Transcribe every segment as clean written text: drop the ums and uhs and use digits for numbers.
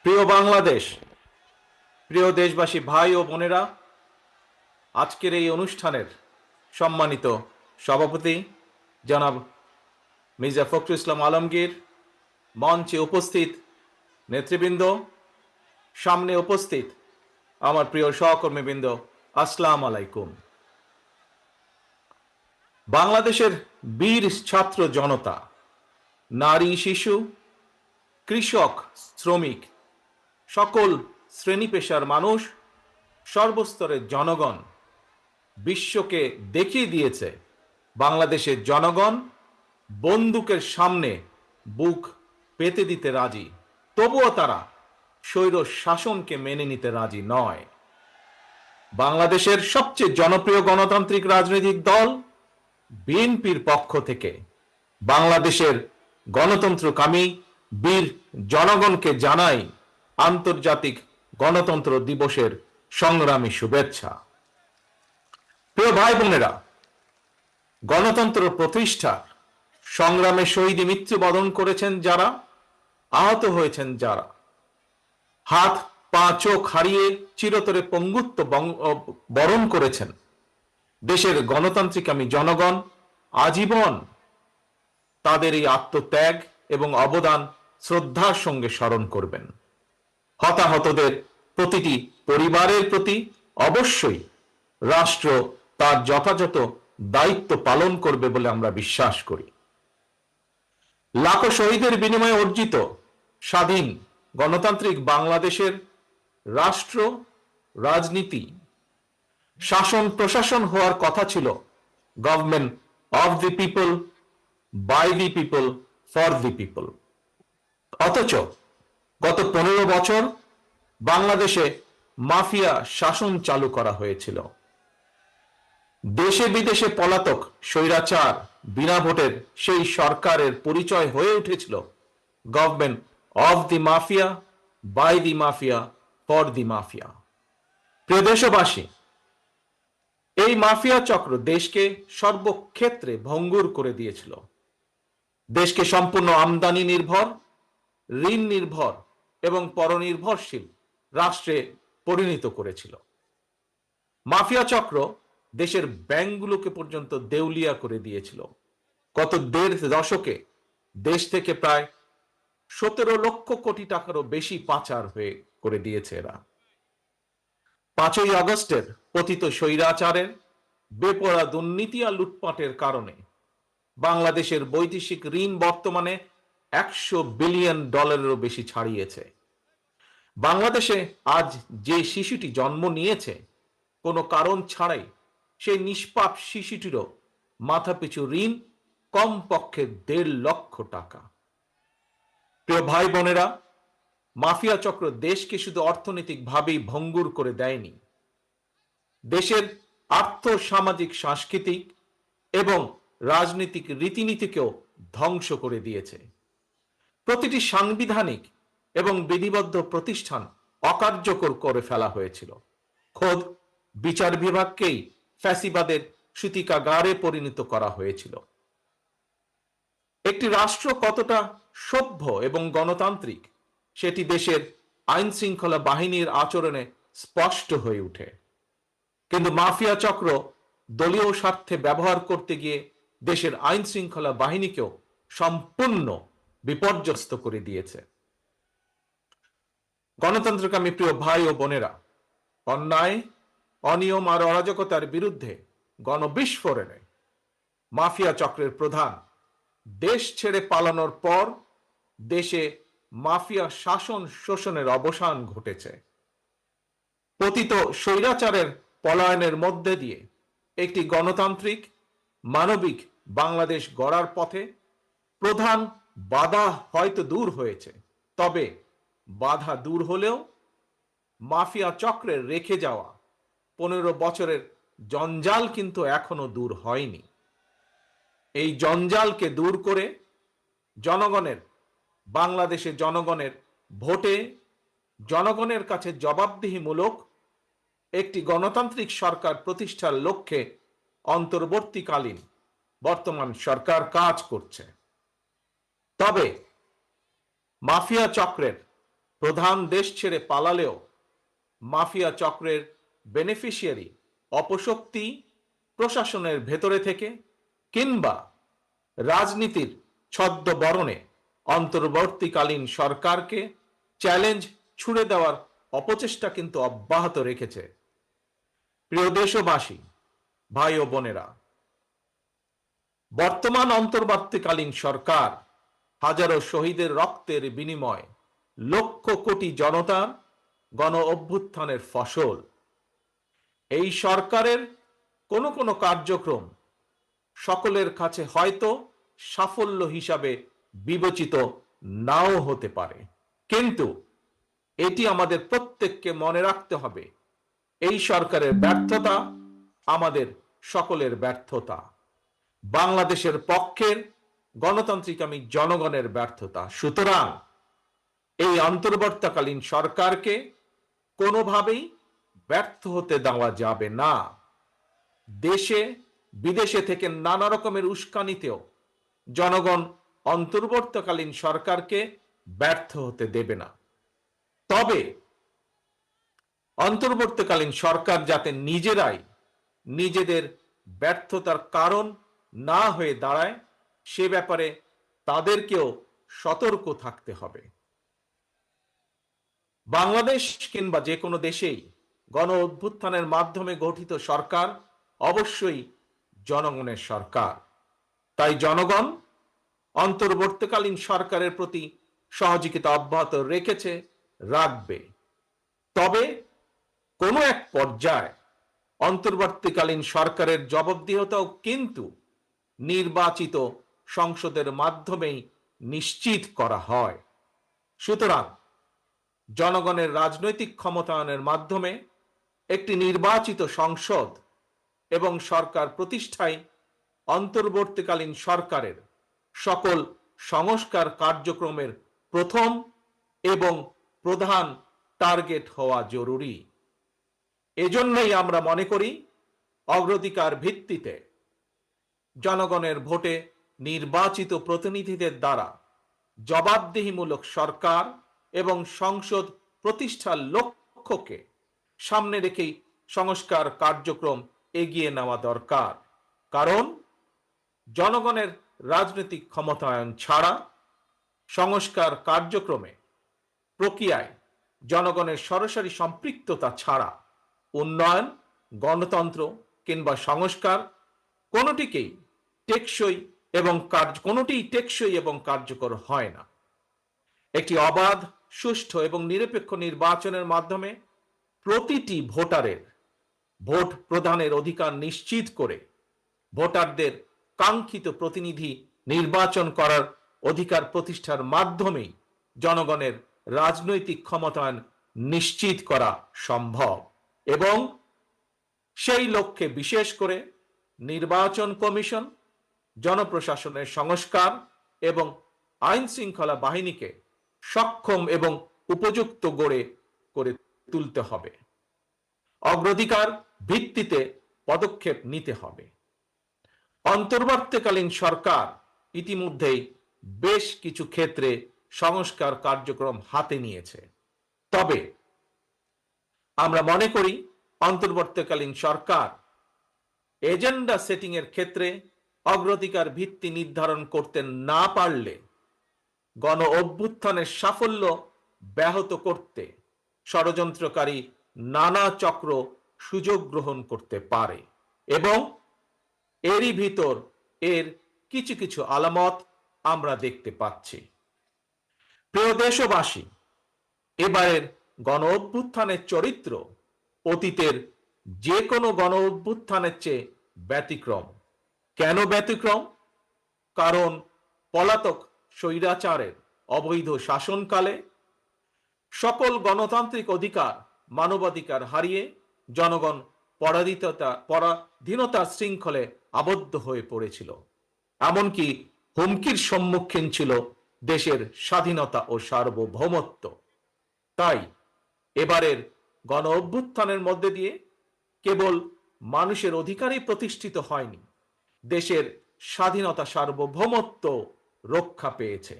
প্রিয় বাংলাদেশ, প্রিয় দেশবাসী ভাই ও বোনেরা, আজকের এই অনুষ্ঠানের সম্মানিত সভাপতি জনাব মির্জা ফখরুল ইসলাম আলমগীর, মঞ্চে উপস্থিত নেতৃবৃন্দ, সামনে উপস্থিত আমার প্রিয় সহকর্মীবৃন্দ, আসসালামু আলাইকুম। বাংলাদেশের বীর ছাত্র জনতা, নারী শিশু, কৃষক, শ্রমিক, সকল শ্রেণী পেশার মানুষ, সর্বস্তরের জনগণ বিশ্বকে দেখিয়ে দিয়েছে বাংলাদেশের জনগণ বন্দুকের সামনে বুক পেতে দিতে রাজি, তবুও তারা স্বৈর শাসনকে মেনে নিতে রাজি নয়। বাংলাদেশের সবচেয়ে জনপ্রিয় গণতান্ত্রিক রাজনৈতিক দল বিএনপির পক্ষ থেকে বাংলাদেশের গণতন্ত্রকামী বীর জনগণকে জানাই আন্তর্জাতিক গণতন্ত্র দিবসের সংগ্রামী শুভেচ্ছা। প্রিয় ভাই বোনেরা, গণতন্ত্র প্রতিষ্ঠার সংগ্রামে শহীদে মৃত্যুবরণ করেছেন যারা, আহত হয়েছেন যারা, হাত পা চোখ হারিয়ে চিরতরে পঙ্গুত্ব বরণ করেছেন, দেশের গণতান্ত্রিকামী জনগণ আজীবন তাদের এই আত্মত্যাগ এবং অবদান শ্রদ্ধার সঙ্গে স্মরণ করবেন। হতাহতদের প্রতিটি পরিবারের প্রতি অবশ্যই রাষ্ট্র তার যথাযথ দায়িত্ব পালন করবে বলে আমরা বিশ্বাস করি। লাখো শহীদের বিনিময়ে অর্জিত স্বাধীন গণতান্ত্রিক বাংলাদেশের রাষ্ট্র, রাজনীতি, শাসন প্রশাসন হওয়ার কথা ছিল government of the people, by the people, for the people. অথচ গত 15 বছর বাংলাদেশে মাফিয়া শাসন চালু করা হয়েছিল। দেশে বিদেশে পলাতক স্বৈরাচার বিনা ভোটের সেই সরকারের পরিচয় হয়ে উঠেছিল government of the mafia, by the mafia, for the mafia. প্রিয় দেশবাসী, এই মাফিয়া চক্র দেশকে সর্বক্ষেত্রে ভঙ্গুর করে দিয়েছিল। দেশকে সম্পূর্ণ আমদানি নির্ভর, ঋণ নির্ভর এবং পরনির্ভরশীল রাষ্ট্রে পরিণত করেছিল। মাফিয়া চক্র দেশের ব্যাংকগুলোকে পর্যন্ত দেউলিয়া করে দিয়েছিল। গত 1.5 দশকে দেশ থেকে প্রায় 17 লক্ষ কোটি টাকারও বেশি পাচার হয়ে করে দিয়েছে এরা। 5ই আগস্টের পতিত স্বৈরাচারের বেপরোয়া দুর্নীতি আর লুটপাটের কারণে বাংলাদেশের বৈদেশিক ঋণ বর্তমানে $100 বিলিয়ন বেশি ছাড়িয়েছে। বাংলাদেশে আজ যে শিশুটি জন্ম নিয়েছে কোনো কারণ ছাড়াই, সেই নিষ্পাপ শিশুটিরও মাথাপিছু ঋণ কমপক্ষে 1.5 লক্ষ টাকা। প্রিয় ভাই বোনেরা, মাফিয়া চক্র দেশকে শুধু অর্থনৈতিকভাবেই ভঙ্গুর করে দেয়নি, দেশের আর্থ সামাজিক সাংস্কৃতিক এবং রাজনৈতিক রীতিনীতিকেও ধ্বংস করে দিয়েছে। প্রতিটি সাংবিধানিক এবং বিধিবদ্ধ প্রতিষ্ঠান অকার্যকর করে ফেলা হয়েছিল। খোদ বিচার বিভাগকেই ফ্যাসিবাদের সূতিকাগারে পরিণত করা হয়েছিল। একটি রাষ্ট্র কতটা সভ্য এবং গণতান্ত্রিক সেটি দেশের আইন শৃঙ্খলা বাহিনীর আচরণে স্পষ্ট হয়ে ওঠে। কিন্তু মাফিয়া চক্র দলীয় স্বার্থে ব্যবহার করতে গিয়ে দেশের আইন শৃঙ্খলা বাহিনীকেও সম্পূর্ণ বিপর্যস্ত করে দিয়েছে। গণতন্ত্রকামী প্রিয় ভাই ও বোনেরা, অন্যায়, অনিয়ম আর অরাজকতার বিরুদ্ধে গণবিস্ফোরণে মাফিয়া চক্রের প্রধান দেশ ছেড়ে পালানোর পর দেশে মাফিয়া শাসন শোষণের অবসান ঘটেছে। পতিত স্বৈরাচারের পলায়নের মধ্যে দিয়ে একটি গণতান্ত্রিক মানবিক বাংলাদেশ গড়ার পথে প্রধান বাধা হয়তো দূর হয়েছে, তবে বাধা দূর হলেও মাফিয়া চক্রের রেখে যাওয়া 15 বছরের জঞ্জাল কিন্তু এখনো দূর হয়নি। এই জঞ্জালকে দূর করে জনগণের, বাংলাদেশের জনগণের ভোটে জনগণের কাছে জবাবদিহিমূলক একটি গণতান্ত্রিক সরকার প্রতিষ্ঠার লক্ষ্যে অন্তর্বর্তীকালীন বর্তমান সরকার কাজ করছে। তবে মাফিয়া চক্রের প্রধান দেশ ছেড়ে পালালেও মাফিয়া চক্রের বেনিফিশিয়ারি অপশক্তি প্রশাসনের ভেতরে থেকে কিংবা রাজনীতির ছদ্মবরণে অন্তর্বর্তীকালীন সরকারকে চ্যালেঞ্জ ছুড়ে দেওয়ার অপচেষ্টা কিন্তু অব্যাহত রেখেছে। প্রিয় দেশবাসী, ভাই ও বোনেরা, বর্তমান অন্তর্বর্তীকালীন সরকার হাজারো শহীদের রক্তের বিনিময় লক্ষ কোটি জনতার গণ অভ্যুত্থানের ফসল। এই সরকারের কোনো কোনো কার্যক্রম সকলের কাছে হয়তো সাফল্য হিসাবে বিবেচিত নাও হতে পারে, কিন্তু এটি আমাদের প্রত্যেককে মনে রাখতে হবে, এই সরকারের ব্যর্থতা আমাদের সকলের ব্যর্থতা, বাংলাদেশের পক্ষের গণতান্ত্রিকামী জনগণের ব্যর্থতা। সুতরাং এই অন্তর্বর্তীকালীন সরকারকে কোনোভাবেই ব্যর্থ হতে দেওয়া যাবে না। দেশে বিদেশে থেকে নানা রকমের উস্কানিতেও জনগণ অন্তর্বর্তীকালীন সরকারকে ব্যর্থ হতে দেবে না। তবে অন্তর্বর্তীকালীন সরকার যাতে নিজেরাই নিজেদের ব্যর্থতার কারণ না হয়ে দাঁড়ায়, সে ব্যাপারে তাদেরকেও সতর্ক থাকতে হবে। বাংলাদেশ কিংবা যে কোনো দেশেই গণ অভ্যুত্থানের মাধ্যমে গঠিত সরকার অবশ্যই জনগণের সরকার। তাই জনগণ অন্তর্বর্তীকালীন সরকারের প্রতি সহযোগিতা অব্যাহত রেখেছে, রাখবে। তবে কোনো এক পর্যায়ে অন্তর্বর্তীকালীন সরকারের জবাবদিহিতাও কিন্তু নির্বাচিত সংসদের মাধ্যমেই নিশ্চিত করা হয়। সুতরাং জনগণের রাজনৈতিক ক্ষমতায়নের মাধ্যমে একটি নির্বাচিত সংসদ এবং সরকার প্রতিষ্ঠায় অন্তর্বর্তীকালীন সরকারের সকল সংস্কার কার্যক্রমের প্রথম এবং প্রধান টার্গেট হওয়া জরুরি। এজন্যই আমরা মনে করি অগ্রাধিকার ভিত্তিতে জনগণের ভোটে নির্বাচিত প্রতিনিধিদের দ্বারা জবাবদিহিমূলক সরকার এবং সংসদ প্রতিষ্ঠার লক্ষ্যকে সামনে রেখেই সংস্কার কার্যক্রম এগিয়ে নেওয়া দরকার। কারণ জনগণের রাজনৈতিক ক্ষমতায়ন ছাড়া সংস্কার কার্যক্রমে প্রক্রিয়ায় জনগণের সরাসরি সম্পৃক্ততা ছাড়া উন্নয়ন, গণতন্ত্র কিংবা সংস্কার কোনোটিই টেকসই এবং কার্যকর হয় না। একটি অবাধ, সুষ্ঠু এবং নিরপেক্ষ নির্বাচনের মাধ্যমে প্রতিটি ভোটারের ভোট প্রদানের অধিকার নিশ্চিত করে ভোটারদের কাঙ্ক্ষিত প্রতিনিধি নির্বাচন করার অধিকার প্রতিষ্ঠার মাধ্যমেই জনগণের রাজনৈতিক ক্ষমতায়ন নিশ্চিত করা সম্ভব। এবং সেই লক্ষ্যে বিশেষ করে নির্বাচন কমিশন, জনপ্রশাসনের সংস্কার এবং আইন শৃঙ্খলা বাহিনীকে সক্ষম এবং উপযুক্ত করে তুলতে হবে। অগ্রাধিকার ভিত্তিতে পদক্ষেপ নিতে হবে। অন্তর্বর্তীকালীন সরকার ইতিমধ্যেই বেশ কিছু ক্ষেত্রে সংস্কার কার্যক্রম হাতে নিয়েছে। তবে আমরা মনে করি অন্তর্বর্তীকালীন সরকার এজেন্ডা সেটিং এর ক্ষেত্রে অগ্রাধিকার ভিত্তি নির্ধারণ করতে না পারলে গণ অভ্যুত্থানের সাফল্য ব্যাহত করতে ষড়যন্ত্রকারী নানা চক্র সুযোগ গ্রহণ করতে পারে এবং এরই ভিতর এর কিছু কিছু আলামত আমরা দেখতে পাচ্ছি। প্রিয় দেশবাসী, এবারের গণ অভ্যুত্থানের চরিত্র অতীতের যে কোনো গণ অভ্যুত্থানের চেয়ে ব্যতিক্রম। কেন ব্যতিক্রম? কারণ পলাতক স্বৈরাচারের অবৈধ শাসনকালে সকল গণতান্ত্রিক অধিকার, মানবাধিকার হারিয়ে জনগণ পরাধীনতার শৃঙ্খলে আবদ্ধ হয়ে পড়েছিল। এমনকি হুমকির সম্মুখীন ছিল দেশের স্বাধীনতা ও সার্বভৌমত্ব। তাই এবারের গণ অভ্যুত্থানের মধ্যে দিয়ে কেবল মানুষের অধিকারই প্রতিষ্ঠিত হয়নি, দেশের স্বাধীনতা, সার্বভৌমত্ব রক্ষা পেয়েছে।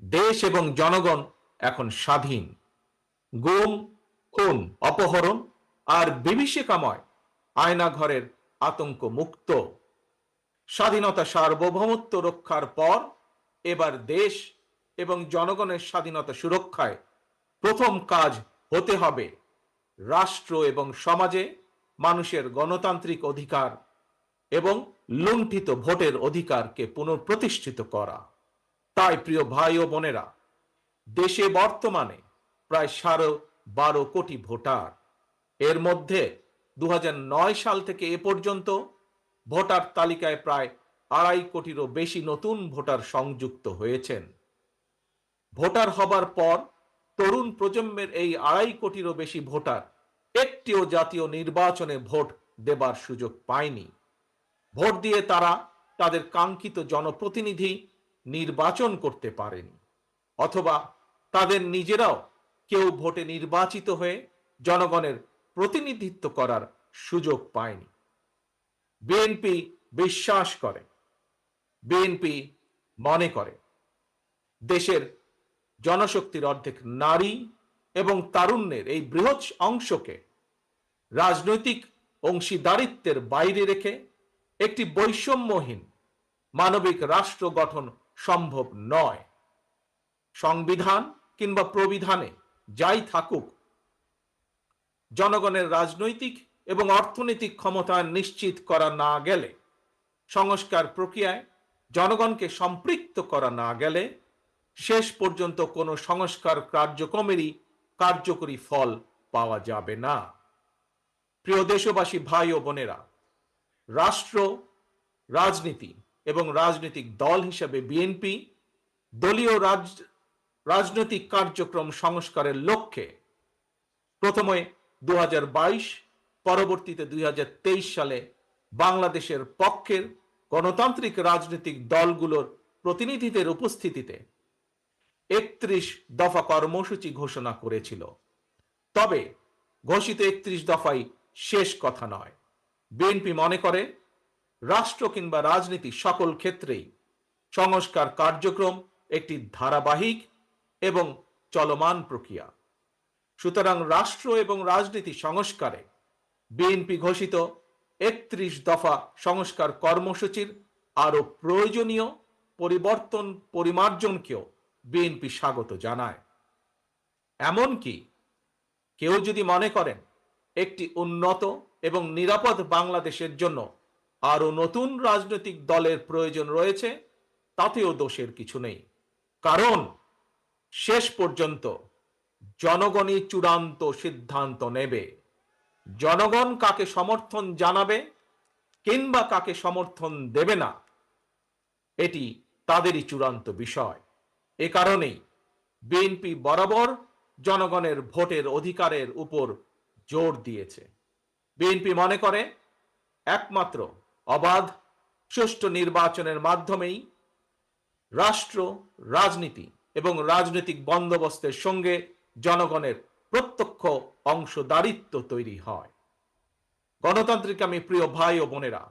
দেশ এবং জনগণ এখন স্বাধীন। গুম, খুন, অপহরণ আর বিভীষিকাময় আয়নাঘরের আতঙ্ক মুক্ত। স্বাধীনতা সার্বভৌমত্ব রক্ষার পর এবার দেশ এবং জনগণের স্বাধীনতা সুরক্ষায় প্রথম কাজ হতে হবে রাষ্ট্র এবং সমাজে মানুষের গণতান্ত্রিক অধিকার এবং লুণ্ঠিত ভোটের অধিকারকে পুনঃপ্রতিষ্ঠিত করা। তাই প্রিয় ভাই ও বোনেরা, দেশে বর্তমানে প্রায় 12.5 কোটি ভোটার। এর মধ্যে 2009 সাল থেকে এ পর্যন্ত ভোটার তালিকায় প্রায় 2.5 কোটিরও বেশি নতুন ভোটার সংযুক্ত হয়েছেন। ভোটার হবার পর তরুণ প্রজন্মের এই 2.5 কোটিরও বেশি ভোটার একটিও জাতীয় নির্বাচনে ভোট দেবার সুযোগ পায়নি। ভোট দিয়ে তারা তাদের কাঙ্ক্ষিত জনপ্রতিনিধি নির্বাচন করতে পারেনি, অথবা তাদের নিজেরাও কেউ ভোটে নির্বাচিত হয়ে জনগণের প্রতিনিধিত্ব করার সুযোগ পায়নি। বিএনপি বিশ্বাস করে, বিএনপি মনে করে দেশের জনশক্তির অর্ধেক নারী এবং তারুণ্যের এই বৃহৎ অংশকে রাজনৈতিক অংশীদারিত্বের বাইরে রেখে একটি বৈষম্যহীন মানবিক রাষ্ট্র গঠন সম্ভব নয়। সংবিধান কিংবা প্রবিধানে যাই থাকুক, জনগণের রাজনৈতিক এবং অর্থনৈতিক ক্ষমতা নিশ্চিত করা না গেলে, সংস্কার প্রক্রিয়ায় জনগণকে সম্পৃক্ত করা না গেলে শেষ পর্যন্ত কোনো সংস্কার কার্যক্রমেরই কার্যকরী ফল পাওয়া যাবে না। প্রিয় দেশবাসী, ভাই ও বোনেরা, রাষ্ট্র, রাজনীতি এবং রাজনৈতিক দল হিসেবে বিএনপি দলীয় রাজনৈতিক কার্যক্রম সংস্কারের লক্ষ্যে প্রথমে 2022, পরবর্তীতে 2023 সালে বাংলাদেশের পক্ষের গণতান্ত্রিক রাজনৈতিক দলগুলোর প্রতিনিধিদের উপস্থিতিতে 31 দফা কর্মসূচি ঘোষণা করেছিল। তবে ঘোষিত 31 দফাই শেষ কথা নয়। বিএনপি মনে করে রাষ্ট্র কিংবা রাজনীতি সকল ক্ষেত্রেই সংস্কার কার্যক্রম একটি ধারাবাহিক এবং চলমান প্রক্রিয়া। সুতরাং রাষ্ট্র এবং রাজনীতি সংস্কারে বিএনপি ঘোষিত 31 দফা সংস্কার কর্মসূচির আরো প্রয়োজনীয় পরিবর্তন পরিমার্জনকেও বিএনপি স্বাগত জানায়। এমনকি কেউ যদি মনে করেন একটি উন্নত এবং নিরাপদ বাংলাদেশের জন্য আরো নতুন রাজনৈতিক দলের প্রয়োজন রয়েছে, তাতেও দোষের কিছু নেই। কারণ শেষ পর্যন্ত জনগণই চূড়ান্ত সিদ্ধান্ত নেবে। জনগণ কাকে সমর্থন জানাবে কিংবা কাকে সমর্থন দেবে না, এটি তাদেরই চূড়ান্ত বিষয়। এ কারণেই বিএনপি বরাবর জনগণের ভোটের অধিকারের উপর জোর দিয়েছে। বিএনপি মনে করে একমাত্র অবাধ, সুষ্ঠু নির্বাচনের মাধ্যমেই রাষ্ট্র, রাজনীতি এবং রাজনৈতিক বন্দোবস্তের সঙ্গে জনগণের প্রত্যক্ষ অংশদারিত্ব তৈরি হয়। গণতান্ত্রিক আমি প্রিয় ভাই ও বোনেরা,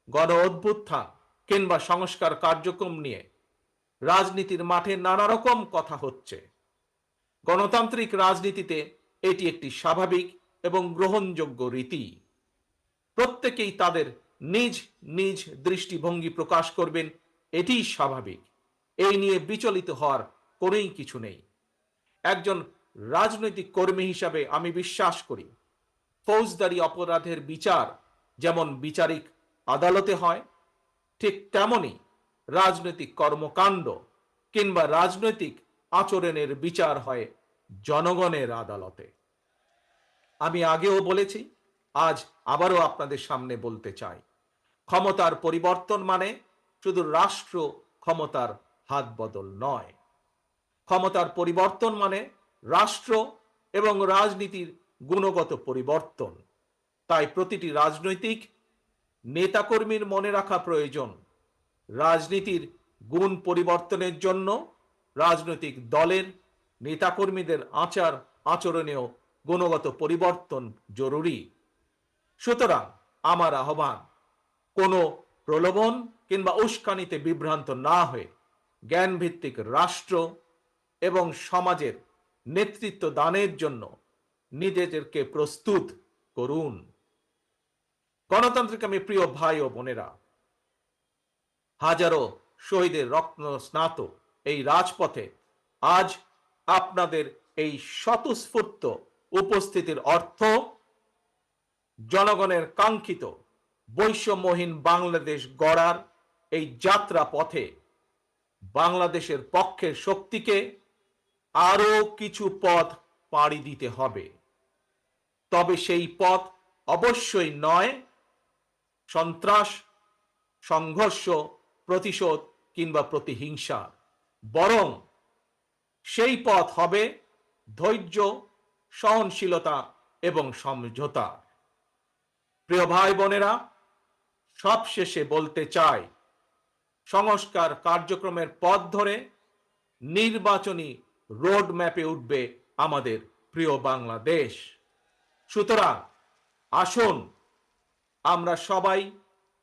গণ অভ্যুত্থান কিংবা সংস্কার কার্যক্রম নিয়ে রাজনীতির মাঠে নানা রকম কথা হচ্ছে। গণতান্ত্রিক রাজনীতিতে এটি একটি স্বাভাবিক এবং গ্রহণযোগ্য রীতি। প্রত্যেকেই তাদের নিজ নিজ দৃষ্টিভঙ্গি প্রকাশ করবেন, এটিই স্বাভাবিক। এই নিয়ে বিচলিত হওয়ার কোনোই কিছু নেই। একজন রাজনৈতিক কর্মী হিসাবে আমি বিশ্বাস করি, ফৌজদারি অপরাধের বিচার যেমন বিচারিক আদালতে হয়, ঠিক তেমনি রাজনৈতিক কর্মকাণ্ড কিংবা রাজনৈতিক আচরণের বিচার হয় জনগণের আদালতে। আমি আগেও বলেছি, আজ আবারও আপনাদের সামনে বলতে চাই, ক্ষমতার পরিবর্তন মানে শুধু রাষ্ট্র ক্ষমতার হাত বদল নয়। ক্ষমতার পরিবর্তন মানে রাষ্ট্র এবং রাজনীতির গুণগত পরিবর্তন। তাই প্রতিটি রাজনৈতিক নেতাকর্মীর মনে রাখা প্রয়োজন, রাজনীতির গুণ পরিবর্তনের জন্য রাজনৈতিক দলের নেতাকর্মীদের আচার আচরণেও গুণগত পরিবর্তন জরুরি। সুতরাং আমার আহ্বান, কোনো প্রলোভন কিংবা উস্কানিতে বিভ্রান্ত না হয়ে জ্ঞানভিত্তিক রাষ্ট্র, এবং সমাজের নেতৃত্ব দানের জন্য নিজেদেরকে প্রস্তুত করুন। গণতান্ত্রিক আমি প্রিয় ভাই ও বোনেরা, হাজারো শহীদের রক্ত স্নাত এই রাজপথে আজ আপনাদের এই স্বতঃস্ফূর্ত উপস্থিতির অর্থ জনগণের কাঙ্ক্ষিত বৈষম্যহীন বাংলাদেশ গড়ার এই যাত্রা পথে বাংলাদেশের পক্ষের শক্তিকে আরো কিছু পথ পাড়ি দিতে হবে। তবে সেই পথ অবশ্যই নয় সন্ত্রাস, সংঘর্ষ, প্রতিশোধ কিংবা প্রতিহিংসা, বরং সেই পথ হবে ধৈর্য, সহনশীলতা এবং সমঝোতা। প্রিয় ভাই বোনেরা, সবশেষে বলতে চাই, সংস্কার কার্যক্রমের পথ ধরে নির্বাচনী রোড ম্যাপে উঠবে আমাদের প্রিয় বাংলাদেশ। সুতরাং আসুন আমরা সবাই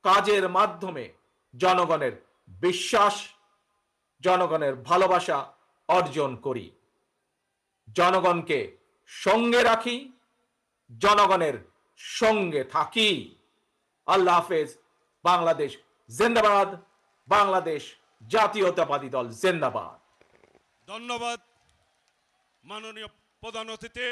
কাজের মাধ্যমে জনগণের বিশ্বাস, জনগণের ভালোবাসা অর্জন করি, জনগণকে সঙ্গে রাখি, জনগণের সঙ্গে থাকি। আল্লাহ হাফেজ। বাংলাদেশ জিন্দাবাদ। বাংলাদেশ জাতীয়তাবাদী দল জিন্দাবাদ। ধন্যবাদ মাননীয় প্রধান অতিথি।